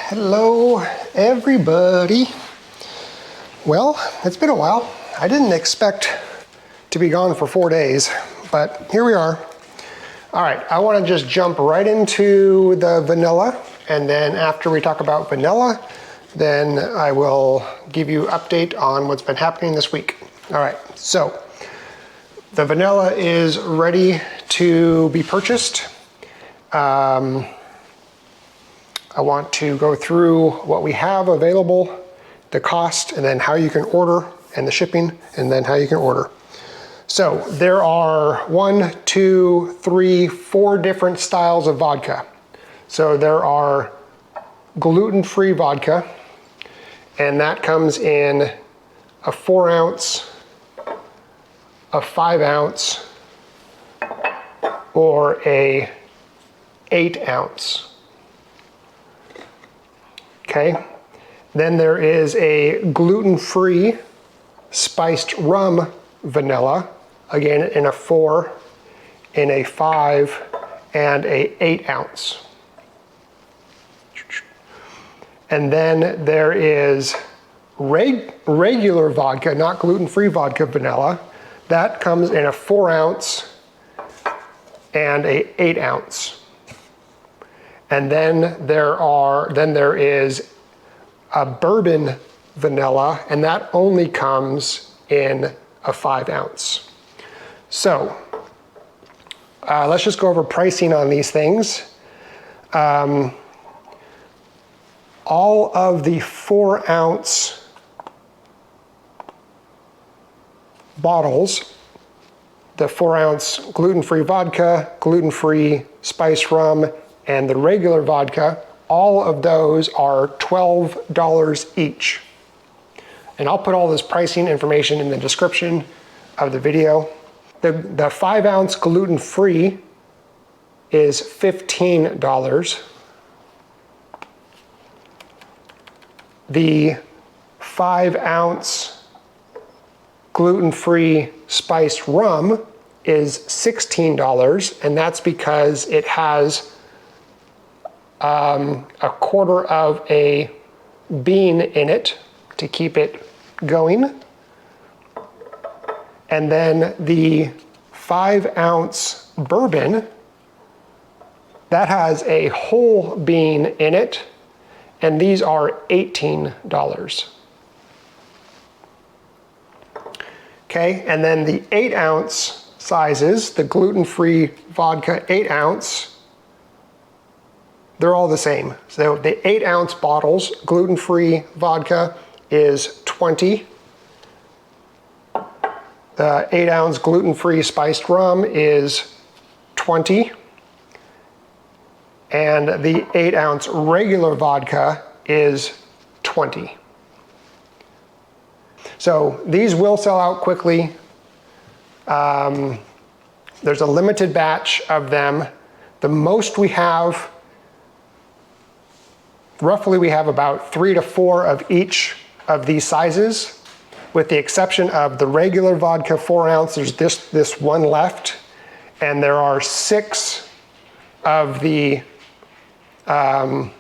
Hello, everybody. Well, it's been a while. I didn't expect to be gone for 4 days, but here we are. All right, I want to just jump right into the vanilla, and then after we talk about vanilla, then I will give you an update on what's been happening this week. All right, so the vanilla is ready to be purchased. I want to go through what we have available, the cost, and then how you can order, and the shipping, and then how you can order. So there are 4 different styles of vodka. So there are gluten-free vodka, and that comes in a 4 ounce, a 5 ounce, or a 8 ounce. Okay, then there is a gluten-free spiced rum vanilla, again in a 4, in a 5, and a 8 ounce. And then there is regular vodka, not gluten-free vodka vanilla. That comes in a 4 ounce and a 8 ounce. And then there is a bourbon vanilla, and that only comes in a 5 ounce. So let's just go over pricing on these things. All of the 4 ounce bottles, the 4 ounce gluten-free vodka, gluten-free spiced rum, and the regular vodka, all of those are $12 each. And I'll put all this pricing information in the description of the video. The 5 ounce gluten-free is $15. The 5 ounce gluten-free spiced rum is $16, and that's because it has a quarter of a bean in it to keep it going. And then the 5 ounce bourbon, that has a whole bean in it, and these are $18. Okay, and then the 8 ounce sizes, the gluten-free vodka 8 ounce, they're all the same. So the 8 ounce bottles, gluten-free vodka is $20. The 8 ounce gluten-free spiced rum is $20. And the 8 ounce regular vodka is $20. So these will sell out quickly. There's a limited batch of them. The most we have, roughly we have about 3 to 4 of each of these sizes, with the exception of the regular vodka 4 ounce. There's this one left, and there are 6 of the 5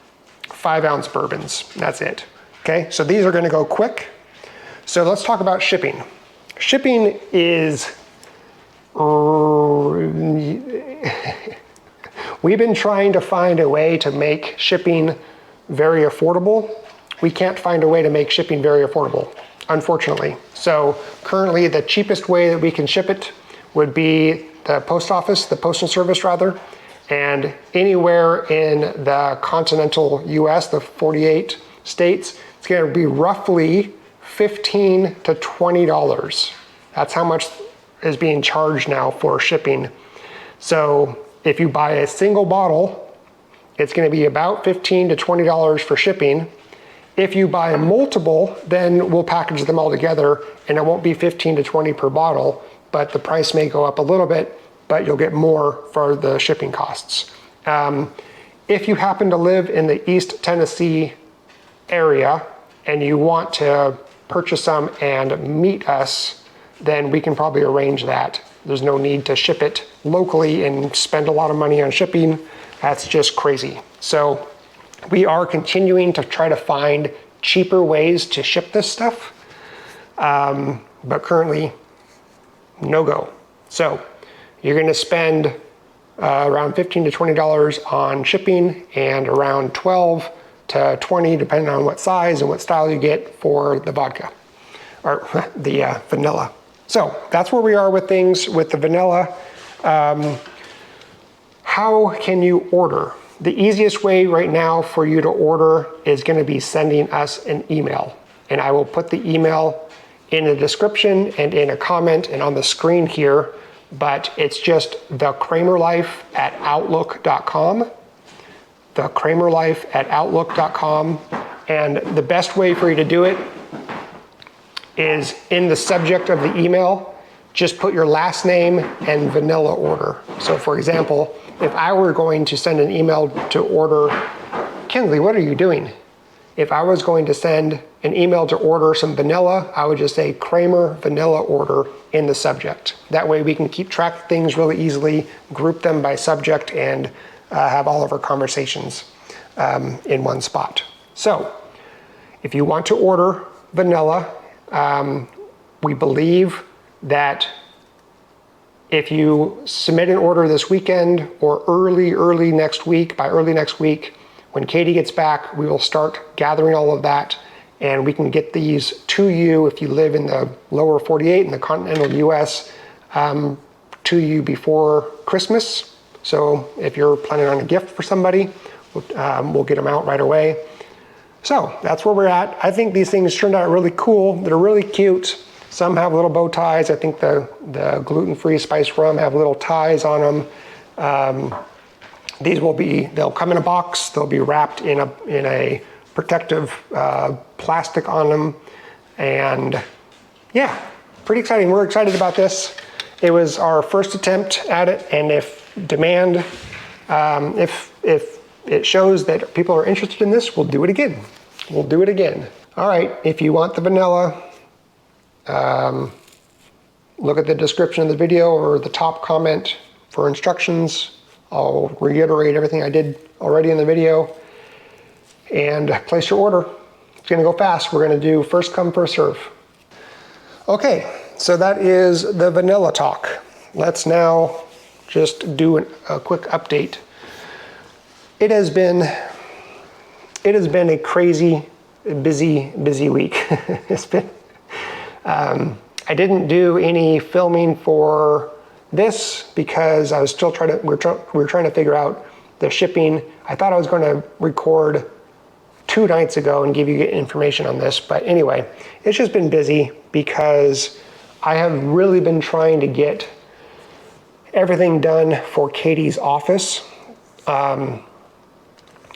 ounce bourbons. That's it. Okay, so these are gonna go quick. So let's talk about shipping. Shipping is, we've been trying to find a way to make shipping very affordable. We can't find a way to make shipping very affordable, unfortunately. So currently the cheapest way that we can ship it would be the post office, the postal service rather, and anywhere in the continental US, the 48 states, it's gonna be roughly $15 to $20. That's how much is being charged now for shipping. So if you buy a single bottle, it's gonna be about $15 to $20 for shipping. If you buy multiple, then we'll package them all together, and it won't be $15 to $20 per bottle, but the price may go up a little bit, but you'll get more for the shipping costs. If you happen to live in the East Tennessee area and you want to purchase some and meet us, then we can probably arrange that. There's no need to ship it locally and spend a lot of money on shipping. That's just crazy. So We are continuing to try to find cheaper ways to ship this stuff, but currently, no go. So you're gonna spend around $15 to $20 on shipping and around 12 to 20, depending on what size and what style you get for the vodka, or the vanilla. So that's where we are with things with the vanilla. How can you order? The easiest way right now for you to order is going to be sending us an email. And I will put the email in the description and in a comment and on the screen here, but it's just thekraemerlife@outlook.com. thekraemerlife@outlook.com. And the best way for you to do it is in the subject of the email, just put your last name and vanilla order. So for example, if I were going to send an email to order, Kinsley, what are you doing? If I was going to send an email to order some vanilla, I would just say Kraemer vanilla order in the subject. That way we can keep track of things really easily, group them by subject, and have all of our conversations in one spot. So if you want to order vanilla, we believe that if you submit an order this weekend or early next week, by early next week, when Katie gets back, we will start gathering all of that, and we can get these to you if you live in the lower 48 in the continental US, to you before Christmas. So if you're planning on a gift for somebody, we'll get them out right away. So that's where we're at. I think these things turned out really cool. They're really cute. Some have little bow ties. I think the gluten-free spiced rum have little ties on them. They'll come in a box. They'll be wrapped in a protective plastic on them. And yeah, pretty exciting. We're excited about this. It was our first attempt at it. And if demand, if it shows that people are interested in this, we'll do it again. We'll do it again. All right, if you want the vanilla, look at the description of the video or the top comment for instructions. I'll reiterate everything I did already in the video, and place your order. It's gonna go fast. We're gonna do first come, first serve. Okay, so that is the vanilla talk. Let's now just do a quick update. It has been a crazy, busy week. It's been, I didn't do any filming for this because I was still we were trying to figure out the shipping. I thought I was going to record 2 nights ago and give you information on this, but anyway, it's just been busy because I have really been trying to get everything done for Katie's office.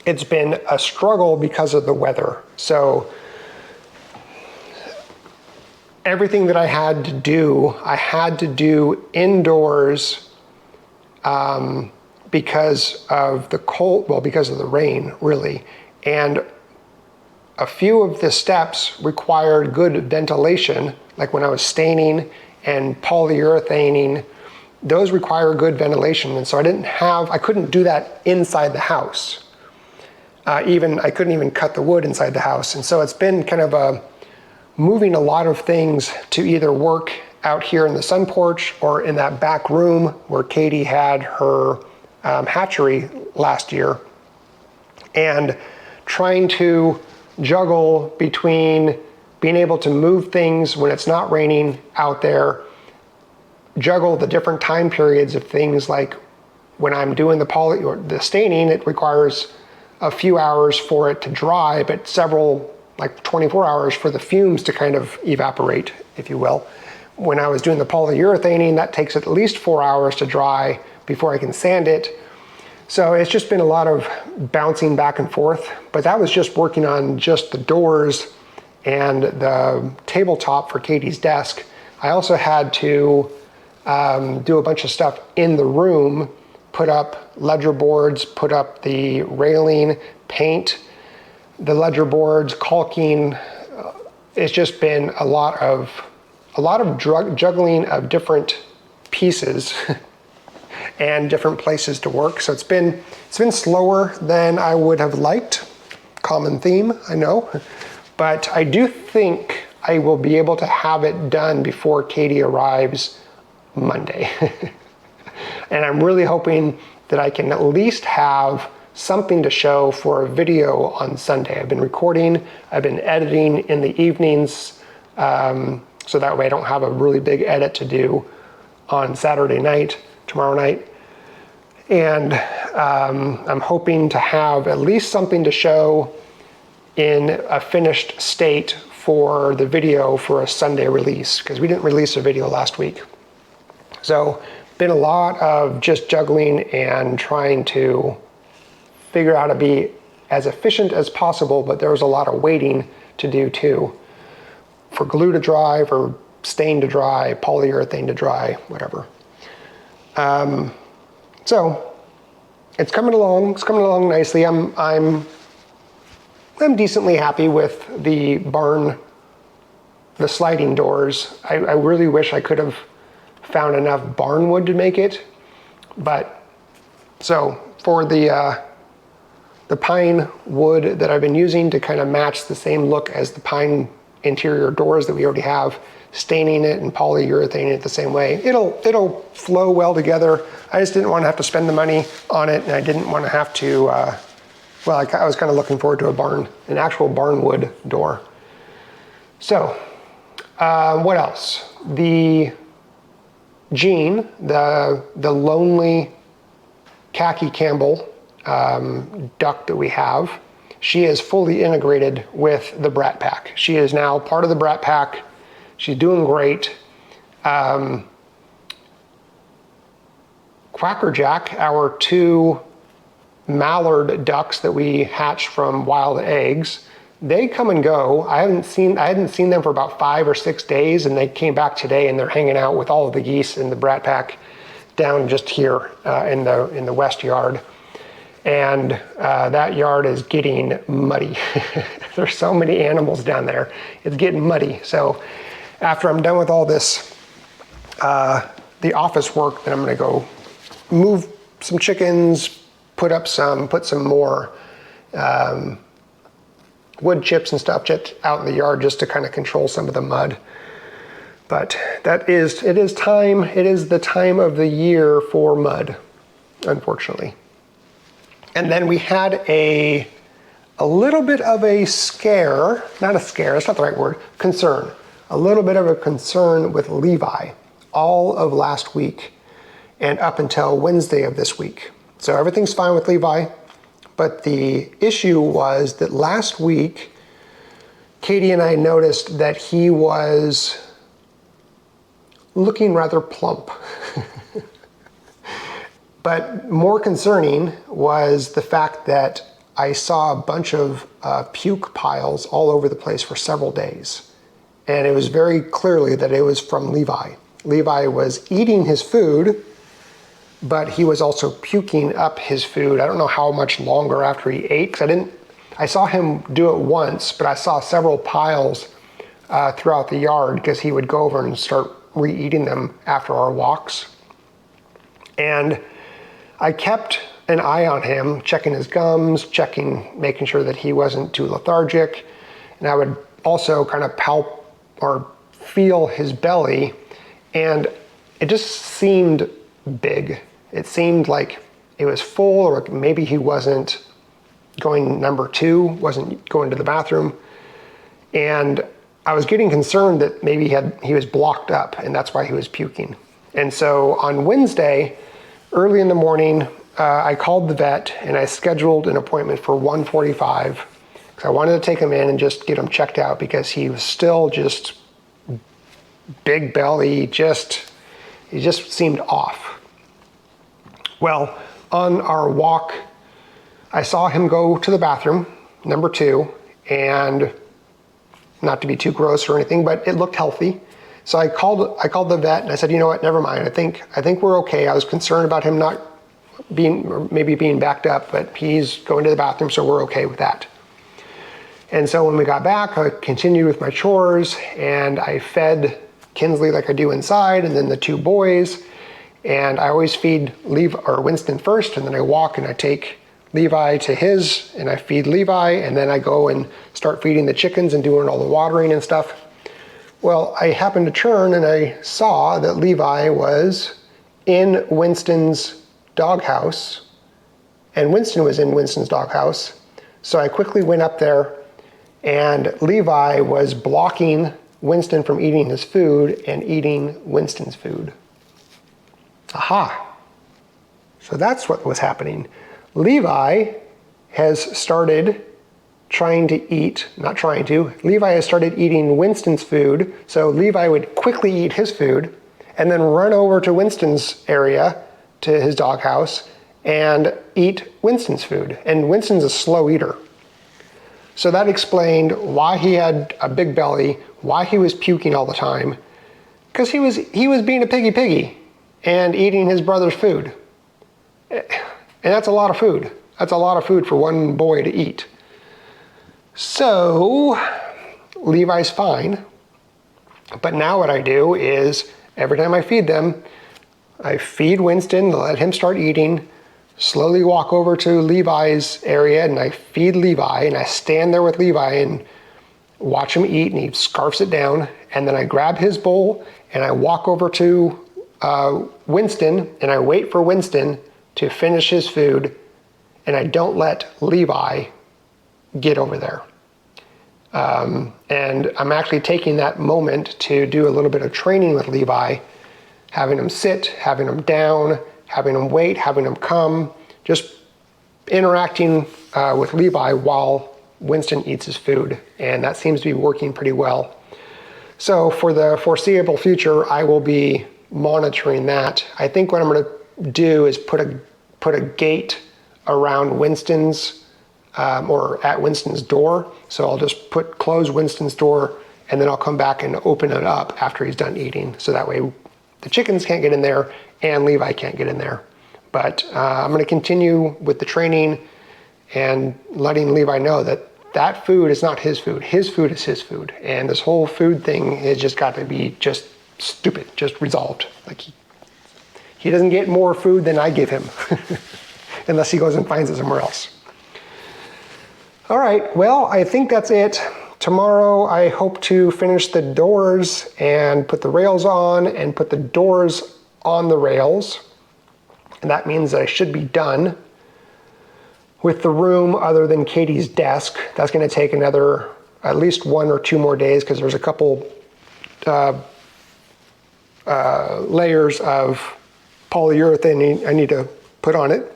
It's been a struggle because of the weather. So everything that I had to do indoors because of the cold, well, because of the rain, really. And a few of the steps required good ventilation, like when I was staining and polyurethaning, those require good ventilation. And so I couldn't do that inside the house. I couldn't even cut the wood inside the house. And so it's been kind of moving a lot of things to either work out here in the sun porch or in that back room where Katie had her hatchery last year, and trying to juggle between being able to move things when it's not raining out there, juggle the different time periods of things, like when I'm doing the poly or the staining, it requires a few hours for it to dry, but several, like 24 hours for the fumes to kind of evaporate, if you will. When I was doing the polyurethaning, that takes at least 4 hours to dry before I can sand it. So it's just been a lot of bouncing back and forth, but that was just working on just the doors and the tabletop for Katie's desk. I also had to do a bunch of stuff in the room, put up ledger boards, put up the railing, paint the ledger boards, caulking. It's just been a lot of juggling of different pieces and different places to work. So it's been slower than I would have liked, common theme, I know. But I do think I will be able to have it done before Katie arrives Monday. And I'm really hoping that I can at least have something to show for a video on Sunday. I've been recording, I've been editing in the evenings, so that way I don't have a really big edit to do on Saturday night, tomorrow night. And I'm hoping to have at least something to show in a finished state for the video for a Sunday release, because we didn't release a video last week. So been a lot of just juggling and trying to figure out how to be as efficient as possible, but there was a lot of waiting to do too. For glue to dry, for stain to dry, polyurethane to dry, whatever. So it's coming along nicely. I'm decently happy with the barn, the sliding doors. I really wish I could have found enough barn wood to make it, but so for the pine wood that I've been using to kind of match the same look as the pine interior doors that we already have, staining it and polyurethane it the same way, it'll flow well together. I just didn't want to have to spend the money on it, and I didn't want to have to, well, I was kind of looking forward to an actual barnwood door. So, what else? The Jean, the lonely khaki Campbell duck that we have, she is fully integrated with the Brat Pack. She is now part of the Brat Pack. She's doing great. Quackerjack, our two mallard ducks that we hatched from wild eggs, they come and go. I hadn't seen them for about 5 or 6 days, and they came back today, and they're hanging out with all of the geese in the Brat Pack down just here in the west yard. And that yard is getting muddy. There's so many animals down there. It's getting muddy. So after I'm done with all this, the office work, then I'm gonna go move some chickens, put some more wood chips and stuff just out in the yard just to kind of control some of the mud. But it is the time of the year for mud, unfortunately. And then we had a little bit of a scare, not a scare, that's not the right word, concern. A little bit of a concern with Levi all of last week and up until Wednesday of this week. So everything's fine with Levi, but the issue was that last week, Katie and I noticed that he was looking rather plump. But more concerning was the fact that I saw a bunch of puke piles all over the place for several days. And it was very clearly that it was from Levi. Levi was eating his food, but he was also puking up his food. I don't know how much longer after he ate, because I saw him do it once, but I saw several piles throughout the yard because he would go over and start re-eating them after our walks. And I kept an eye on him, checking his gums, making sure that he wasn't too lethargic. And I would also kind of feel his belly, and it just seemed big. It seemed like it was full, or maybe he wasn't going number 2, wasn't going to the bathroom. And I was getting concerned that maybe he was blocked up, and that's why he was puking. And so on Wednesday, early in the morning, I called the vet and I scheduled an appointment for 1:45 because I wanted to take him in and just get him checked out, because he was still just big belly, he just seemed off. Well, on our walk, I saw him go to the bathroom, number 2, and not to be too gross or anything, but it looked healthy. So I called the vet and I said, you know what, never mind. I think we're okay. I was concerned about him not maybe being backed up, but he's going to the bathroom, so we're okay with that. And so when we got back, I continued with my chores, and I fed Kinsley like I do inside, and then the 2 boys. And I always feed Winston first, and then I walk and I take Levi to his, and I feed Levi, and then I go and start feeding the chickens and doing all the watering and stuff. Well, I happened to turn and I saw that Levi was in Winston's doghouse, and Winston was in Winston's doghouse. So I quickly went up there, and Levi was blocking Winston from eating his food and eating Winston's food. Aha! So that's what was happening. Levi has started Levi has started eating Winston's food, so Levi would quickly eat his food and then run over to Winston's area, to his doghouse, and eat Winston's food. And Winston's a slow eater. So that explained why he had a big belly, why he was puking all the time, because he was being a piggy and eating his brother's food. And that's a lot of food. That's a lot of food for one boy to eat. So Levi's fine, but now what I do is every time I feed them, I feed Winston, let him start eating, slowly walk over to Levi's area and I feed Levi, and I stand there with Levi and watch him eat, and he scarfs it down, and then I grab his bowl and I walk over to Winston and I wait for Winston to finish his food, and I don't let Levi get over there. And I'm actually taking that moment to do a little bit of training with Levi, having him sit, having him down, having him wait, having him come, just interacting with Levi while Winston eats his food. And that seems to be working pretty well. So for the foreseeable future, I will be monitoring that. I think what I'm going to do is put a gate around Winston's or at Winston's door. So I'll just close Winston's door, and then I'll come back and open it up after he's done eating. So that way the chickens can't get in there and Levi can't get in there. But I'm going to continue with the training and letting Levi know that that food is not his food. His food is his food. And this whole food thing has just got to be just stupid, just resolved. Like he doesn't get more food than I give him unless he goes and finds it somewhere else. All right, well, I think that's it. Tomorrow I hope to finish the doors and put the rails on and put the doors on the rails. And that means that I should be done with the room other than Katie's desk. That's gonna take another, at least 1 or 2 more days, because there's a couple layers of polyurethane I need to put on it.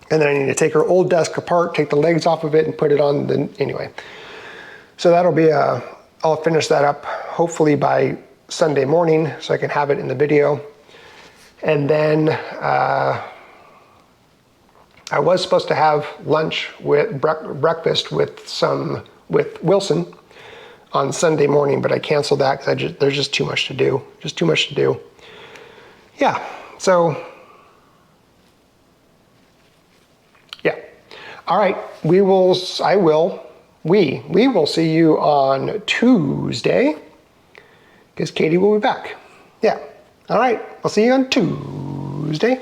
And then I need to take her old desk apart, take the legs off of it and put it on anyway. So that'll be I'll finish that up hopefully by Sunday morning so I can have it in the video. And then I was supposed to have lunch with breakfast with Wilson on Sunday morning, but I canceled that because there's just too much to do. Just too much to do. Yeah, so yeah. All right, we will see you on Tuesday because Katie will be back. Yeah. All right, I'll see you on Tuesday.